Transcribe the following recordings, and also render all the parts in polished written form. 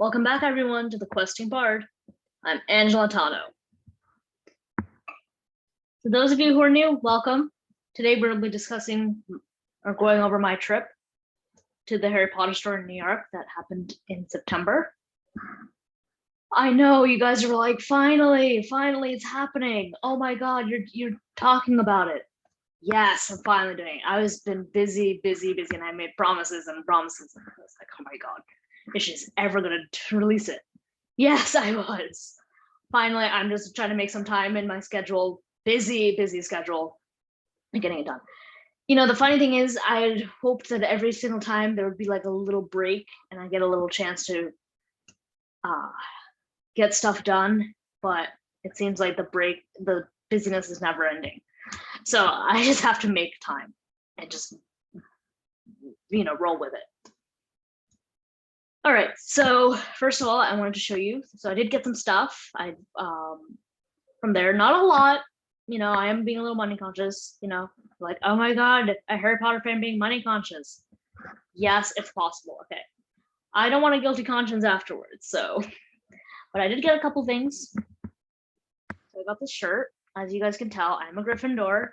Welcome back, everyone, to the Questing Bard. I'm Angela Tano. For those of you who are new, welcome. Today we're going to be discussing or going over my trip to the Harry Potter store in New York that happened in September. I know you guys are like, finally, it's happening. Oh my God, you're talking about it. Yes, I'm finally doing it. I was been busy, and I made promises and promises. And I was like, oh my God, is she ever gonna release it? Yes, I was. Finally, I'm just trying to make some time in my schedule, busy schedule, and getting it done. You know, the funny thing is, I hoped that every single time there would be like a little break and I get a little chance to get stuff done, but it seems like the busyness is never ending. So I just have to make time and just, roll with it. All right, so first of all, I wanted to show you. So I did get some stuff. From there, not a lot. I am being a little money conscious. Like, oh my God, a Harry Potter fan being money conscious. Yes, it's possible. Okay, I don't want a guilty conscience afterwards. So, but I did get a couple things. So I got this shirt. As you guys can tell, I'm a Gryffindor,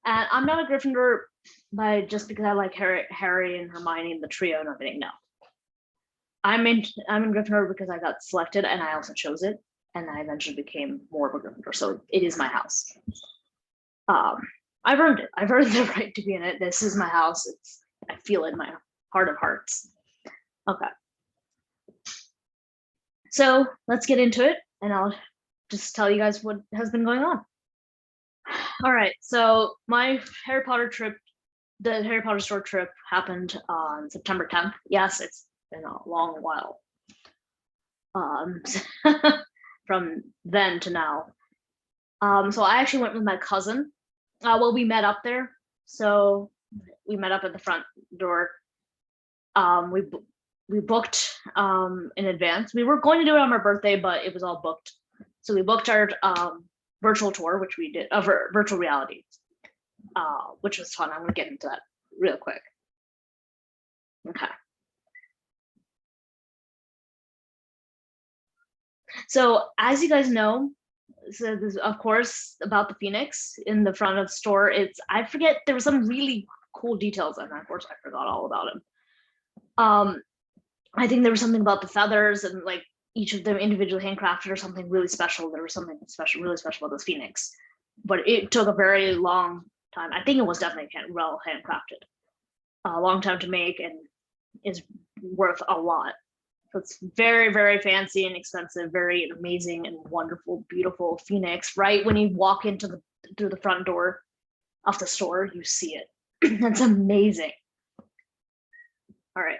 and I'm not a Gryffindor just because I like Harry and Hermione and the trio and everything. No, I'm in Gryffindor because I got selected and I also chose it, and I eventually became more of a Gryffindor. So it is my house. I've earned it. I've earned the right to be in it. This is my house. I feel it in my heart of hearts. Okay. So let's get into it, and I'll just tell you guys what has been going on. All right. So my Harry Potter trip, the Harry Potter store trip, happened on September 10th. Yes, it's been a long while. From then to now. So I actually went with my cousin. Well, we met up there. So we met up at the front door. We booked in advance. We were going to do it on my birthday, but it was all booked. So we booked our virtual tour, which we did, virtual reality, which was fun. I'm going to get into that real quick. Okay. So as you guys know, so this, of course, about the Phoenix in the front of the store. I forget, there were some really cool details, and of course I forgot all about them. I think there was something about the feathers and like each of them individually handcrafted or something really special. There was something special, really special about this Phoenix, but it took a very long time. I think it was definitely well handcrafted, a long time to make, and is worth a lot. So it's very, very fancy and expensive, very amazing and wonderful, beautiful Phoenix. Right when you walk through the front door of the store, you see it. It's amazing. All right.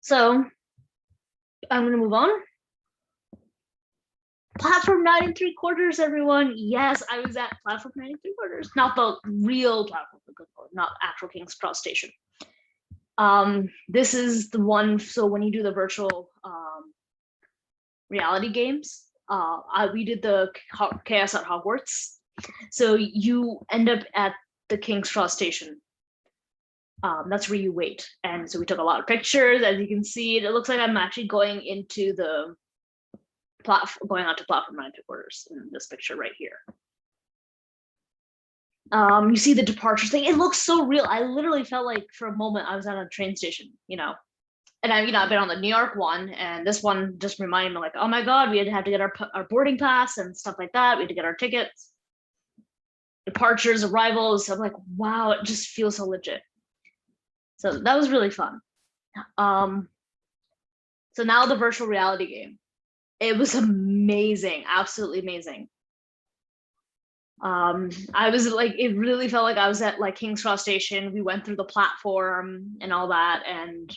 So I'm going to move on. Platform 9 3/4, everyone. Yes, I was at Platform 9 3/4. Not the real platform, not actual King's Cross Station. This is the one. So when you do the virtual reality games, we did the Chaos at Hogwarts. So you end up at the King's Cross Station. That's where you wait. And so we took a lot of pictures. As you can see, it looks like I'm actually going into the going onto Platform 9 3/4 in this picture right here. You see the departure thing. It looks so real. I literally felt like for a moment I was at a train station, And I've been on the New York one, and this one just reminded me like, oh my God, we had to get our boarding pass and stuff like that. We had to get our tickets, departures, arrivals. I'm like, wow, it just feels so legit. So that was really fun. So now the virtual reality game. It was amazing, absolutely amazing. I was like, it really felt like I was at like King's Cross Station. We went through the platform and all that, and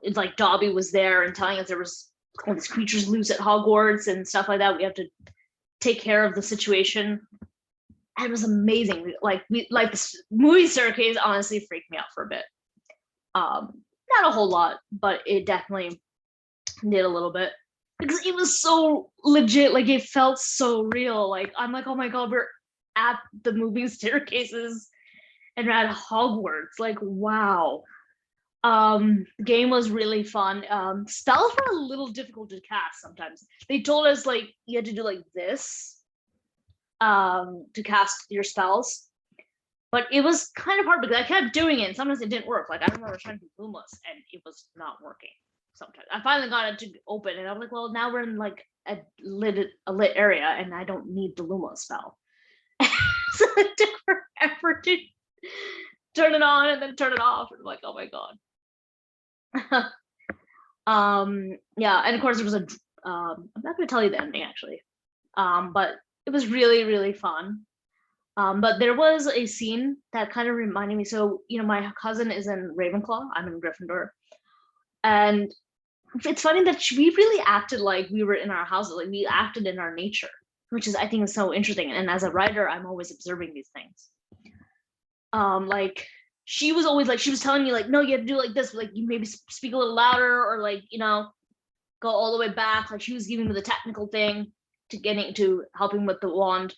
it's like Dobby was there and telling us there was all these creatures loose at Hogwarts and stuff like that. We have to take care of the situation. And it was amazing. Like this movie staircase honestly freaked me out for a bit. Not a whole lot, but it definitely did a little bit because it was so legit. Like it felt so real. Like I'm like, oh my God, we're at the moving staircases and we're at Hogwarts. Like, wow. The game was really fun. Spells were a little difficult to cast sometimes. They told us like you had to do like this to cast your spells. But it was kind of hard because I kept doing it and sometimes it didn't work. Like I remember trying to do Lumos and it was not working sometimes. I finally got it to open and I'm like, well, now we're in like a lit area and I don't need the Lumos spell. So it took forever to turn it on and then turn it off. And I'm like, oh my God. Yeah, and of course there was a I'm not gonna tell you the ending actually. But it was really, really fun. But there was a scene that kind of reminded me. So, my cousin is in Ravenclaw. I'm in Gryffindor. And it's funny that we really acted like we were in our houses. Like we acted in our nature, which is, I think, is so interesting. And as a writer, I'm always observing these things. Like she was always like, she was telling me like, no, you have to do like this. Like you maybe speak a little louder or like, go all the way back. Like she was giving me the technical thing to getting to helping with the wand.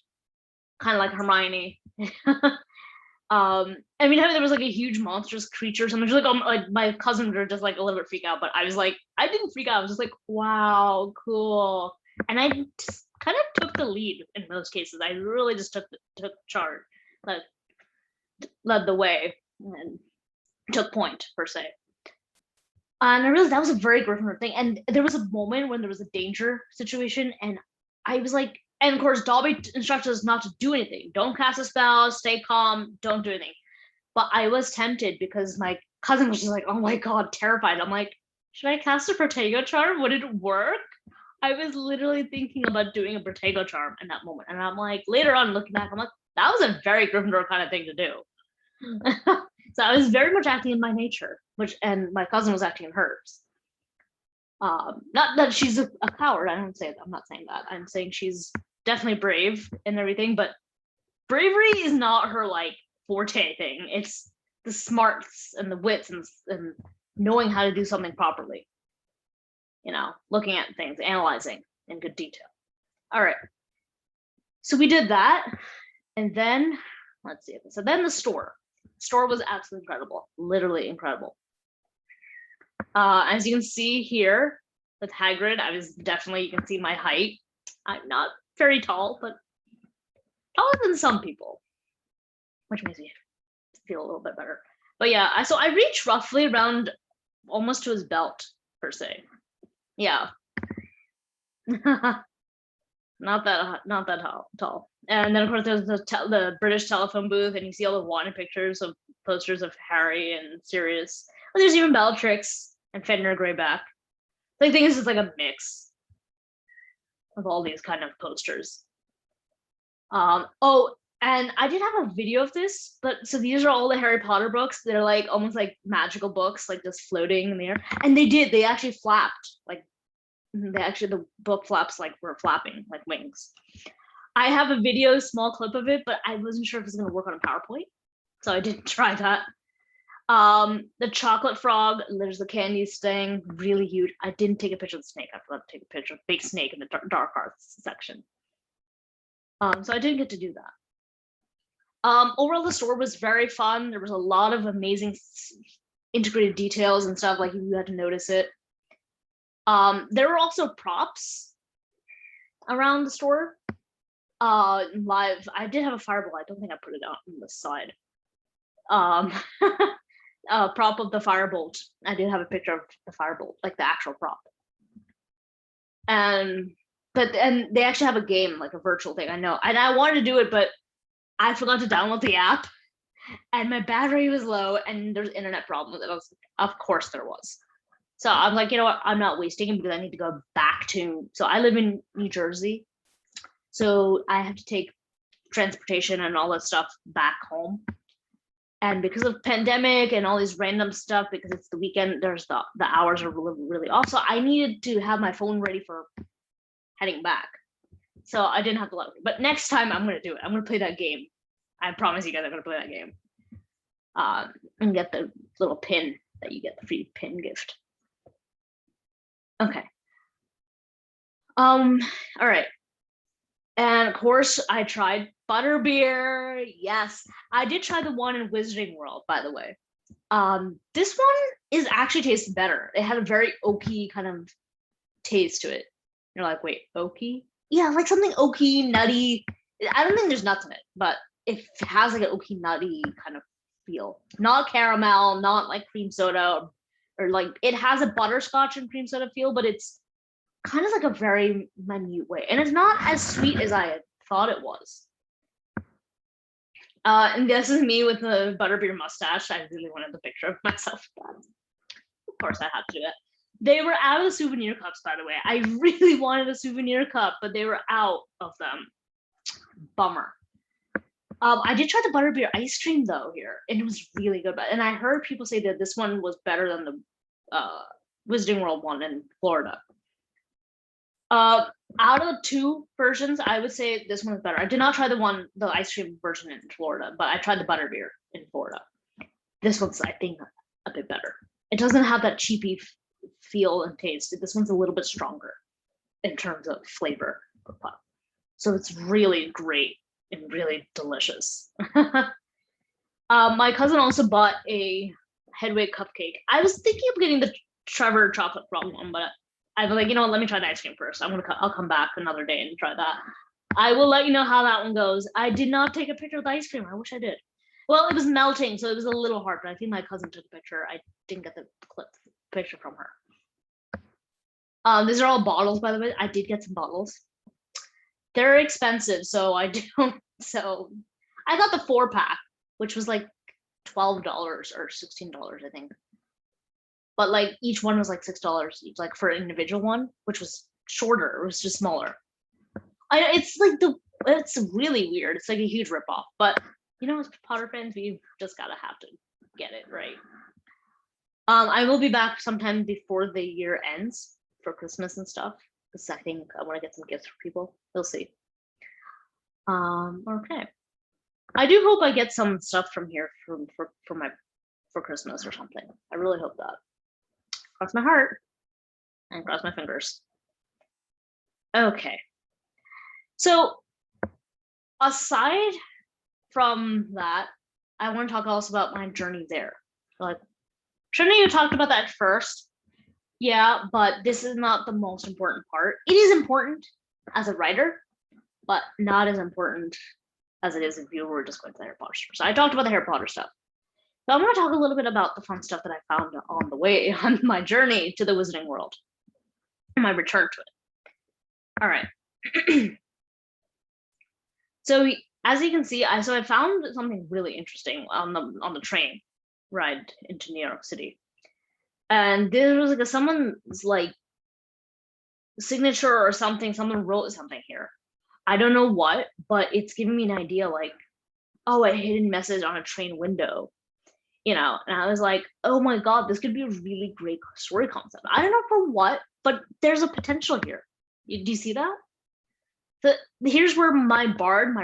Kind of like Hermione. I mean, there was like a huge monstrous creature or something. Just like, like my cousins were just like a little bit freaked out, but I was like, I didn't freak out. I was just like, wow, cool. And I just kind of took the lead in most cases. I really just took charge, led the way, and took point per se. And I realized that was a very Gryffindor thing. And there was a moment when there was a danger situation, and I was like, and of course, Dobby instructed us not to do anything. Don't cast a spell, stay calm, don't do anything. But I was tempted because my cousin was just like, oh my God, terrified. I'm like, should I cast a Protego charm? Would it work? I was literally thinking about doing a Protego charm in that moment. And I'm like, later on looking back, I'm like, that was a very Gryffindor kind of thing to do. So I was very much acting in my nature, and my cousin was acting in hers. Not that she's a coward. I'm not saying that. I'm saying she's definitely brave and everything, but bravery is not her like forte thing. It's the smarts and the wits and knowing how to do something properly. Looking at things, analyzing in good detail. All right. So we did that, and then let's see. So then the store was absolutely incredible, literally incredible. As you can see here with Hagrid, I was definitely, you can see my height. I'm not very tall, but taller than some people, which makes me feel a little bit better. But yeah, so I reached roughly around almost to his belt per se. Yeah. not that tall. And then of course there's the British telephone booth, and you see all the wanted pictures of posters of Harry and Sirius. Well, there's even Bellatrix and Fenrir Greyback. The thing is, it's like a mix of all these kind of posters. Oh, and I did have a video of this, but so these are all the Harry Potter books. They're like almost like magical books, like just floating in the air. And they actually flapped, like the book flaps like were flapping like wings. I have a video, small clip of it, but I wasn't sure if it was going to work on a PowerPoint, so I didn't try that. The chocolate frog, there's the candies thing, really huge. I didn't take a picture of the snake. I forgot to take a picture of big snake in the dark arts section. So I didn't get to do that. Overall, the store was very fun. There was a lot of amazing integrated details and stuff, like you had to notice it. There were also props around the store. Live, I did have a fireball. I don't think I put it out on the side. Prop of the firebolt. I did have a picture of the firebolt, like the actual prop. And they actually have a game, like a virtual thing. I know, and I wanted to do it, but I forgot to download the app, and my battery was low, and there's internet problems. Of course there was. So I'm like, you know what? I'm not wasting it because I need to go back to. So I live in New Jersey, so I have to take transportation and all that stuff back home. And because of pandemic and all these random stuff, because it's the weekend, there's the hours are really, really off. So I needed to have my phone ready for heading back. So I didn't have to let it. But next time I'm going to do it. I'm going to play that game. I promise you guys I'm going to play that game. And get the little pin that you get, the free pin gift. Okay. All right. And of course, I tried butterbeer. Yes, I did try the one in Wizarding World, by the way. This one is actually tasted better. It had a very oaky kind of taste to it. You're like, wait, oaky? Yeah, like something oaky, nutty. I don't think there's nuts in it, but it has like an oaky, nutty kind of feel. Not caramel, not like cream soda, or like it has a butterscotch and cream soda feel, but it's kind of like a very minute way, and it's not as sweet as I had thought it was. And this is me with the butterbeer mustache. I really wanted the picture of myself. Of course, I had to do it. They were out of the souvenir cups, by the way. I really wanted a souvenir cup, but they were out of them. Bummer. I did try the butterbeer ice cream though here, and it was really good. And I heard people say that this one was better than the Wizarding World one in Florida. Out of the two versions, I would say this one is better. I did not try the ice cream version in Florida, but I tried the butterbeer in Florida. This one's, I think, a bit better. It doesn't have that cheapy feel and taste. This one's a little bit stronger in terms of flavor. So it's really great and really delicious. My cousin also bought a Headway cupcake. I was thinking of getting the Trevor chocolate frog one, but I was like, you know what, let me try the ice cream first. I'll come back another day and try that. I will let you know how that one goes. I did not take a picture of the ice cream. I wish I did. Well, it was melting, so it was a little hard, but I think my cousin took a picture. I didn't get the picture from her. These are all bottles, by the way. I did get some bottles. They're expensive, so I don't. So I got the 4-pack, which was like $12 or $16, I think. But like each one was like $6 each, like for an individual one, which was shorter. It was just smaller. It's like it's really weird. It's like a huge ripoff. But you know, as Potter fans, we just gotta have to get it right. I will be back sometime before the year ends for Christmas and stuff, because I think I want to get some gifts for people. We'll see. Okay. I do hope I get some stuff from here for Christmas or something. I really hope that. Cross my heart and cross my fingers. Okay. So aside from that, I want to talk also about my journey there. Like, shouldn't you talked about that first? Yeah, but this is not the most important part. It is important as a writer, but not as important as it is if you were just going to the Harry Potter store. So I talked about the Harry Potter stuff. So I'm going to talk a little bit about the fun stuff that I found on the way on my journey to the Wizarding World and my return to it. All right. So as you can see, I found something really interesting on the train ride into New York City, and there was like someone's like signature or something. Someone wrote something here. I don't know what, but it's giving me an idea. Like, oh, a hidden message on a train window. You know, and I was like, oh my god, this could be a really great story concept. I don't know for what, but there's a potential here. Do you see that? Here's where my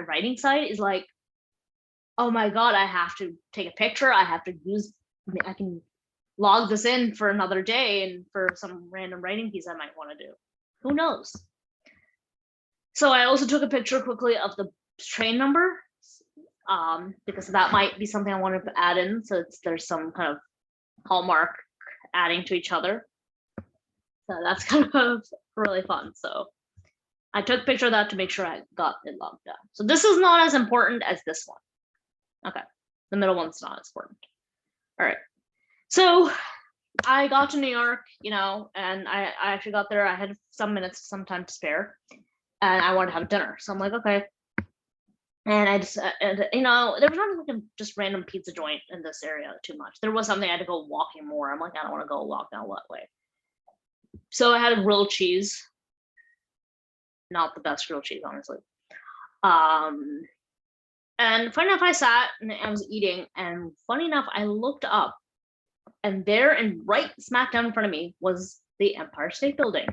writing side is like, oh my god, I have to take a picture. I can log this in for another day and for some random writing piece I might want to do. Who knows? So I also took a picture quickly of the train number, because that might be something I wanted to add in. So there's some kind of hallmark adding to each other. So that's kind of really fun. So I took a picture of that to make sure I got it logged down. So this is not as important as this one. Okay, the middle one's not as important. All right, so I got to New York, you know, and I actually got there. I had some time to spare, and I wanted to have dinner. So I'm like, okay. And I just, you know, there was not like a just random pizza joint in this area too much. There was something I had to go walking more. I'm like, I don't want to go walk down that way. So I had a grilled cheese. Not the best grilled cheese, honestly. And funny enough, I sat and I was eating, and funny enough, I looked up, and there and right smack down in front of me was the Empire State Building.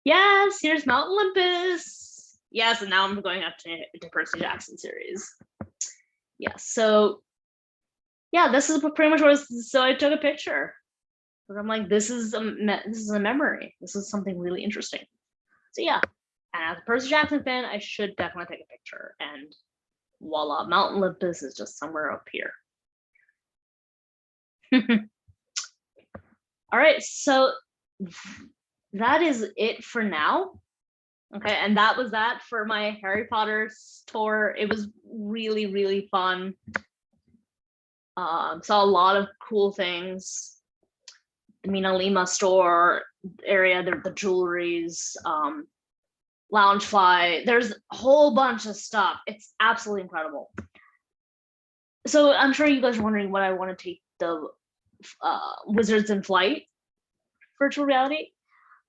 Yes, here's Mount Olympus. Yes, and now I'm going up to Percy Jackson series. Yes, so yeah, this is pretty much what. So I took a picture. But I'm like, this is a memory. This is something really interesting. So yeah, and as a Percy Jackson fan, I should definitely take a picture. And voila, Mount Olympus is just somewhere up here. All right, so that is it for now. Okay, and that was that for my Harry Potter tour. It was really, really fun. Saw a lot of cool things. The Mina Lima store area, the jewelries, Loungefly. There's a whole bunch of stuff. It's absolutely incredible. So I'm sure you guys are wondering what I want to take the Wizards in Flight virtual reality.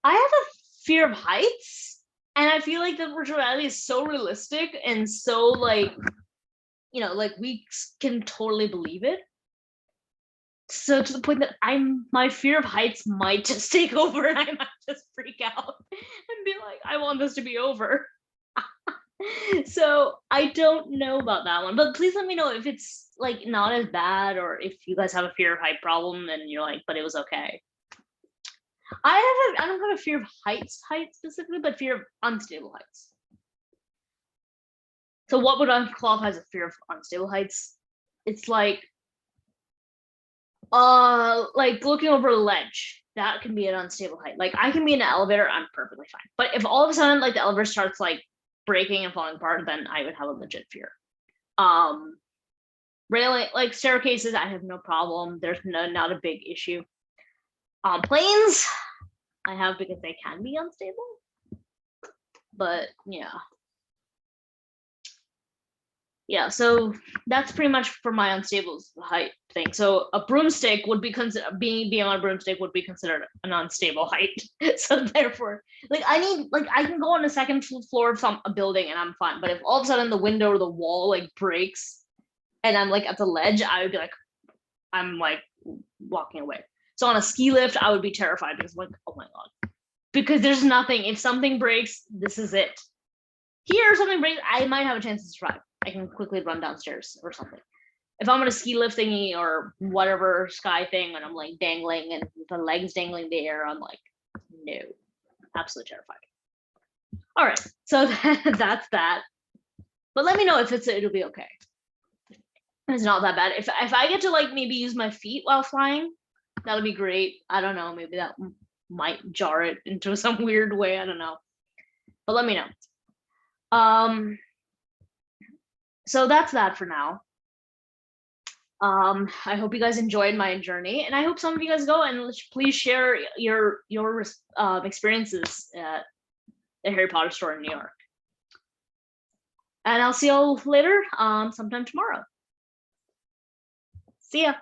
I have a fear of heights, and I feel like the virtual reality is so realistic and so like, you know, like we can totally believe it. So to the point that my fear of heights might just take over, and I might just freak out and be like, I want this to be over. So I don't know about that one, but please let me know if it's like not as bad, or if you guys have a fear of height problem and you're like, but it was okay. I don't have a fear of heights specifically, but fear of unstable heights. So what would qualify as a fear of unstable heights? It's like looking over a ledge. That can be an unstable height. Like I can be in an elevator, I'm perfectly fine. But if all of a sudden like the elevator starts like breaking and falling apart, then I would have a legit fear. Railing, like staircases, I have no problem. There's not a big issue. Planes, I have because they can be unstable. But yeah, so that's pretty much for my unstable height thing. So a broomstick would be considered, being on a broomstick would be considered an unstable height. So therefore, like I can go on the second floor of a building and I'm fine. But if all of a sudden the window or the wall like breaks and I'm like at the ledge, I would be like, I'm like walking away. So on a ski lift, I would be terrified because like, oh my God, because there's nothing. If something breaks, this is it. Here, something breaks, I might have a chance to survive. I can quickly run downstairs or something. If I'm on a ski lift thingy or whatever sky thing and I'm like dangling and the legs dangling in the air, I'm like, no, absolutely terrified. All right, so that's that. But let me know if it'll be okay. It's not that bad. If I get to like maybe use my feet while flying, that'll be great. I don't know, maybe that might jar it into some weird way. I don't know. But let me know. So that's that for now. I hope you guys enjoyed my journey, and I hope some of you guys go and please share your experiences at the Harry Potter store in New York. And I'll see you all later, sometime tomorrow. See ya.